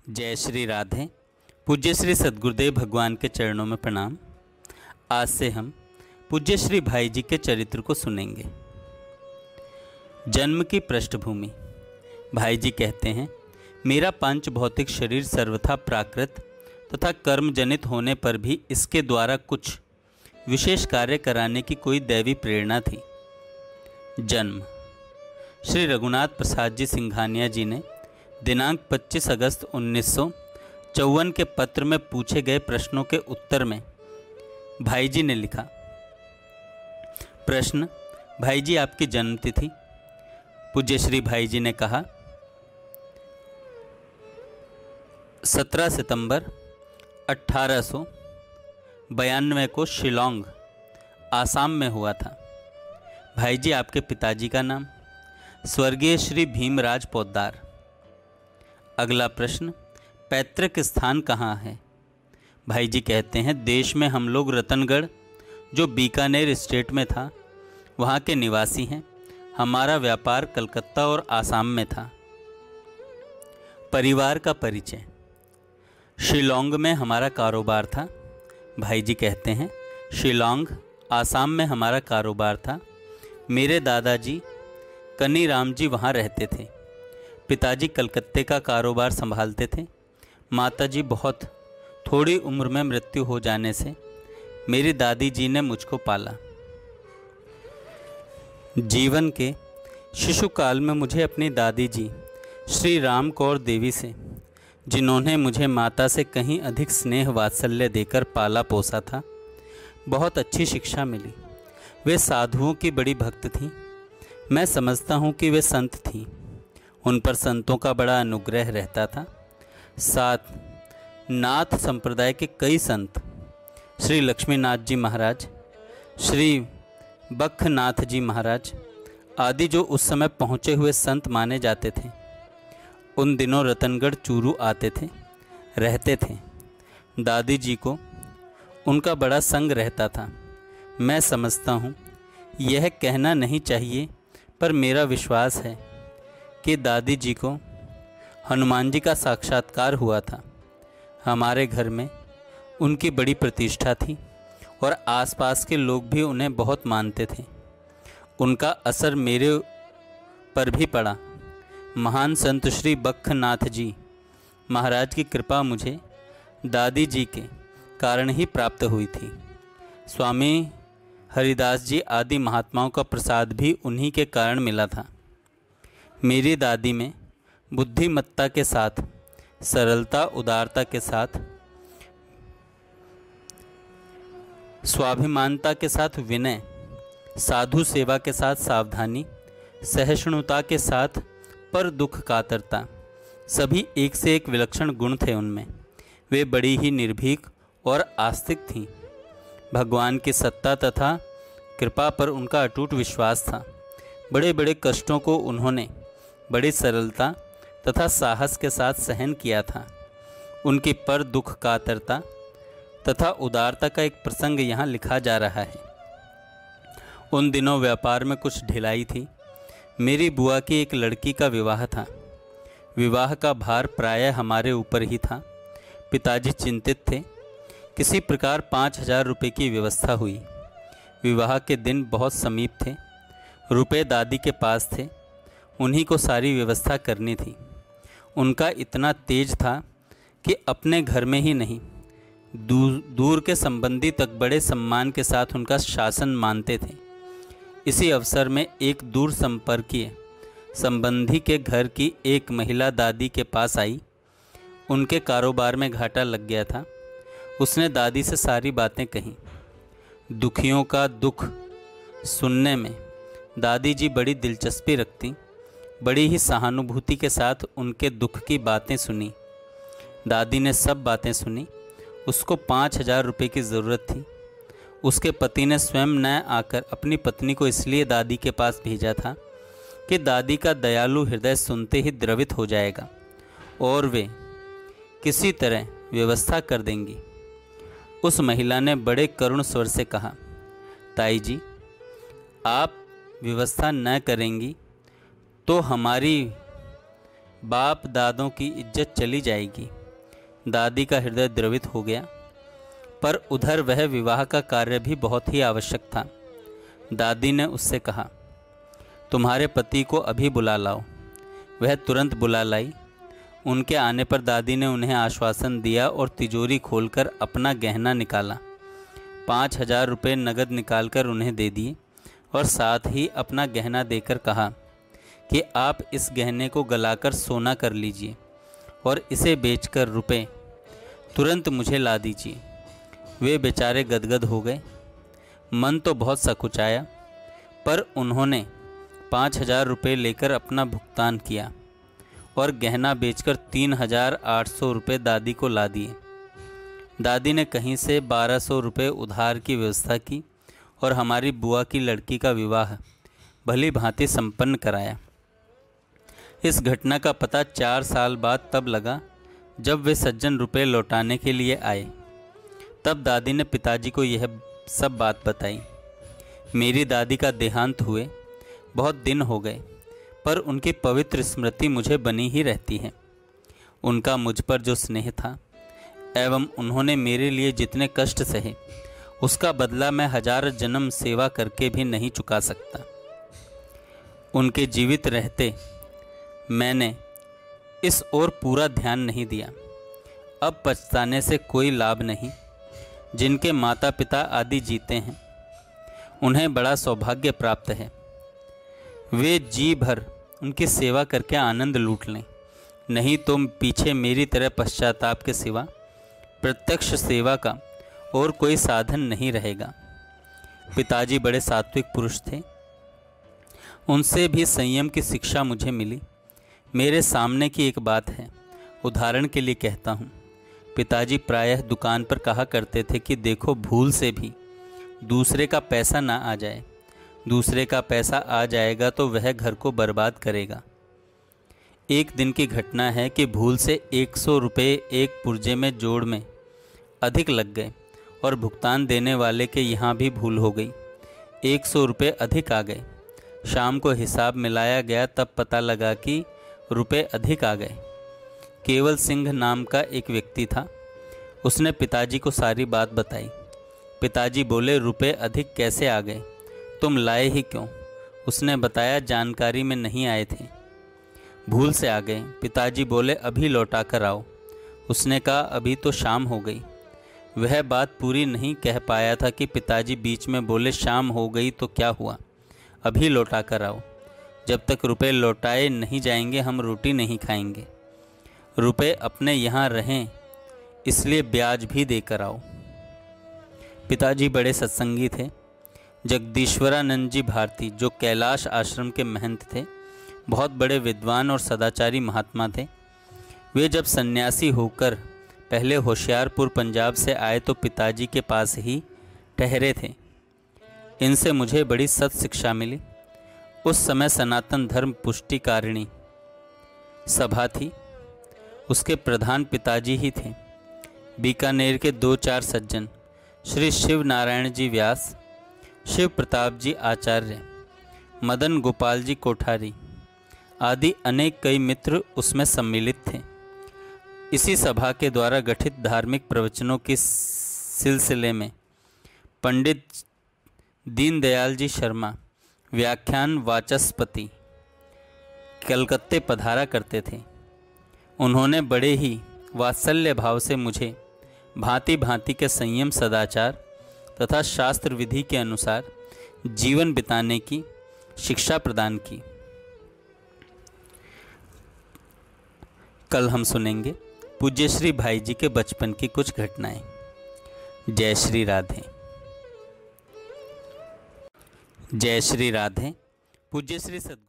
जय श्री राधे। पूज्य श्री सद्गुरुदेव भगवान के चरणों में प्रणाम। आज से हम पूज्य श्री भाई जी के चरित्र को सुनेंगे। जन्म की पृष्ठभूमि। भाई जी कहते हैं, मेरा पंच भौतिक शरीर सर्वथा प्राकृत तथा कर्मजनित होने पर भी इसके द्वारा कुछ विशेष कार्य कराने की कोई दैवी प्रेरणा थी। जन्म। श्री रघुनाथ प्रसाद जी सिंघानिया जी ने दिनांक 25 अगस्त 1954 के पत्र में पूछे गए प्रश्नों के उत्तर में भाई जी ने लिखा। प्रश्न: भाई जी, आपकी जन्मतिथि? पूज्य श्री भाई जी ने कहा, 17 सितंबर 1892 को शिलोंग, आसाम में हुआ था। भाई जी, आपके पिताजी का नाम? स्वर्गीय श्री भीमराज पोद्दार। अगला प्रश्न: पैतृक स्थान कहाँ है? भाई जी कहते हैं, देश में हम लोग रतनगढ़, जो बीकानेर स्टेट में था, वहाँ के निवासी हैं। हमारा व्यापार कलकत्ता और आसाम में था। परिवार का परिचय। शिलोंग में हमारा कारोबार था। भाई जी कहते हैं, शिलोंग, आसाम में हमारा कारोबार था। मेरे दादाजी कनीराम जी वहाँ रहते थे। पिताजी कलकत्ते का कारोबार संभालते थे। माताजी बहुत थोड़ी उम्र में मृत्यु हो जाने से मेरी दादी जी ने मुझको पाला। जीवन के शिशुकाल में मुझे अपनी दादी जी श्री राम कौर देवी से, जिन्होंने मुझे माता से कहीं अधिक स्नेह वात्सल्य देकर पाला पोसा था, बहुत अच्छी शिक्षा मिली। वे साधुओं की बड़ी भक्त थीं। मैं समझता हूँ कि वे संत थीं। उन पर संतों का बड़ा अनुग्रह रहता था। साथ नाथ संप्रदाय के कई संत, श्री लक्ष्मीनाथ जी महाराज, श्री बखनाथ जी महाराज आदि, जो उस समय पहुँचे हुए संत माने जाते थे, उन दिनों रतनगढ़ चूरू आते थे, रहते थे। दादी जी को उनका बड़ा संग रहता था। मैं समझता हूँ, यह कहना नहीं चाहिए, पर मेरा विश्वास है कि दादी जी को हनुमान जी का साक्षात्कार हुआ था। हमारे घर में उनकी बड़ी प्रतिष्ठा थी और आसपास के लोग भी उन्हें बहुत मानते थे। उनका असर मेरे पर भी पड़ा। महान संत श्री बखनाथ जी महाराज की कृपा मुझे दादी जी के कारण ही प्राप्त हुई थी। स्वामी हरिदास जी आदि महात्माओं का प्रसाद भी उन्हीं के कारण मिला था। मेरी दादी में बुद्धिमत्ता के साथ, सरलता, उदारता के साथ, स्वाभिमानता के साथ विनय, साधु सेवा के साथ सावधानी, सहिष्णुता के साथ पर दुख कातरता, सभी एक से एक विलक्षण गुण थे उनमें। वे बड़ी ही निर्भीक और आस्तिक थीं। भगवान की सत्ता तथा कृपा पर उनका अटूट विश्वास था। बड़े बड़े कष्टों को उन्होंने बड़ी सरलता तथा साहस के साथ सहन किया था। उनकी पर दुख कातरता तथा उदारता का एक प्रसंग यहाँ लिखा जा रहा है। उन दिनों व्यापार में कुछ ढिलाई थी। मेरी बुआ की एक लड़की का विवाह था। विवाह का भार प्रायः हमारे ऊपर ही था। पिताजी चिंतित थे। किसी प्रकार 5,000 रुपये की व्यवस्था हुई। विवाह के दिन बहुत समीप थे। रुपए दादी के पास थे। उन्हीं को सारी व्यवस्था करनी थी। उनका इतना तेज था कि अपने घर में ही नहीं, दूर के संबंधी तक बड़े सम्मान के साथ उनका शासन मानते थे। इसी अवसर में एक दूर संपर्कीय संबंधी के घर की एक महिला दादी के पास आई। उनके कारोबार में घाटा लग गया था। उसने दादी से सारी बातें कहीं। दुखियों का दुख सुनने में दादी जी बड़ी दिलचस्पी रखती। बड़ी ही सहानुभूति के साथ उनके दुख की बातें सुनी। दादी ने सब बातें सुनी। उसको 5,000 रुपये की ज़रूरत थी। उसके पति ने स्वयं न आकर अपनी पत्नी को इसलिए दादी के पास भेजा था कि दादी का दयालु हृदय सुनते ही द्रवित हो जाएगा और वे किसी तरह व्यवस्था कर देंगी। उस महिला ने बड़े करुण स्वर से कहा, ताई जी, आप व्यवस्था न करेंगी तो हमारी बाप दादों की इज्जत चली जाएगी। दादी का हृदय द्रवित हो गया, पर उधर वह विवाह का कार्य भी बहुत ही आवश्यक था। दादी ने उससे कहा, तुम्हारे पति को अभी बुला लाओ। वह तुरंत बुला लाई। उनके आने पर दादी ने उन्हें आश्वासन दिया और तिजोरी खोलकर अपना गहना निकाला। 5,000 रुपये नगद निकालकर उन्हें दे दिए और साथ ही अपना गहना देकर कहा कि आप इस गहने को गलाकर सोना कर लीजिए और इसे बेचकर रुपए तुरंत मुझे ला दीजिए। वे बेचारे गदगद हो गए। मन तो बहुत सकुचाया, पर उन्होंने 5,000 रुपये लेकर अपना भुगतान किया और गहना बेचकर 3,800 रुपये दादी को ला दिए। दादी ने कहीं से 1,200 रुपये उधार की व्यवस्था की और हमारी बुआ की लड़की का विवाह भली भांति संपन्न कराया। इस घटना का पता 4 साल बाद तब लगा जब वे सज्जन रुपये लौटाने के लिए आए। तब दादी ने पिताजी को यह सब बात बताई। मेरी दादी का देहांत हुए बहुत दिन हो गए, पर उनकी पवित्र स्मृति मुझे बनी ही रहती है। उनका मुझ पर जो स्नेह था एवं उन्होंने मेरे लिए जितने कष्ट सहे, उसका बदला मैं 1000 जन्म सेवा करके भी नहीं चुका सकता। उनके जीवित रहते मैंने इस ओर पूरा ध्यान नहीं दिया। अब पछताने से कोई लाभ नहीं। जिनके माता पिता आदि जीते हैं, उन्हें बड़ा सौभाग्य प्राप्त है। वे जी भर उनकी सेवा करके आनंद लूट लें, नहीं तो पीछे मेरी तरह पश्चाताप के सिवा प्रत्यक्ष सेवा का और कोई साधन नहीं रहेगा। पिताजी बड़े सात्विक पुरुष थे। उनसे भी संयम की शिक्षा मुझे मिली। मेरे सामने की एक बात है, उदाहरण के लिए कहता हूँ। पिताजी प्रायः दुकान पर कहा करते थे कि देखो, भूल से भी दूसरे का पैसा ना आ जाए। दूसरे का पैसा आ जाएगा तो वह घर को बर्बाद करेगा। एक दिन की घटना है कि भूल से 100 रुपये एक पुर्जे में जोड़ में अधिक लग गए और भुगतान देने वाले के यहाँ भी भूल हो गई। 100 रुपये अधिक आ गए। शाम को हिसाब मिलाया गया, तब पता लगा कि रुपये अधिक आ गए। केवल सिंह नाम का एक व्यक्ति था। उसने पिताजी को सारी बात बताई। पिताजी बोले, रुपये अधिक कैसे आ गए? तुम लाए ही क्यों? उसने बताया, जानकारी में नहीं आए थे, भूल से आ गए। पिताजी बोले, अभी लौटा कर आओ। उसने कहा, अभी तो शाम हो गई। वह बात पूरी नहीं कह पाया था कि पिताजी बीच में बोले, शाम हो गई तो क्या हुआ, अभी लौटा कर आओ। जब तक रुपए लौटाए नहीं जाएंगे हम रोटी नहीं खाएंगे। रुपए अपने यहाँ रहें, इसलिए ब्याज भी देकर आओ। पिताजी बड़े सत्संगी थे। जगदीश्वरानंद जी भारती, जो कैलाश आश्रम के महंत थे, बहुत बड़े विद्वान और सदाचारी महात्मा थे। वे जब सन्यासी होकर पहले होशियारपुर पंजाब से आए तो पिताजी के पास ही ठहरे थे। इनसे मुझे बड़ी सत् शिक्षा मिली। उस समय सनातन धर्म पुष्टिकारिणी सभा थी। उसके प्रधान पिताजी ही थे। बीकानेर के 2-4 सज्जन, श्री शिव नारायण जी व्यास, शिव प्रताप जी आचार्य, मदन गोपाल जी कोठारी आदि अनेक कई मित्र उसमें सम्मिलित थे। इसी सभा के द्वारा गठित धार्मिक प्रवचनों के सिलसिले में पंडित दीनदयाल जी शर्मा, व्याख्यान वाचस्पति, कलकत्ते पधारा करते थे। उन्होंने बड़े ही वात्सल्य भाव से मुझे भांति भांति के संयम, सदाचार तथा शास्त्र विधि के अनुसार जीवन बिताने की शिक्षा प्रदान की। कल हम सुनेंगे पूज्य श्री भाई जी के बचपन की कुछ घटनाएं। जय श्री राधे। जय श्री राधे। पूज्य श्री सद्गुरु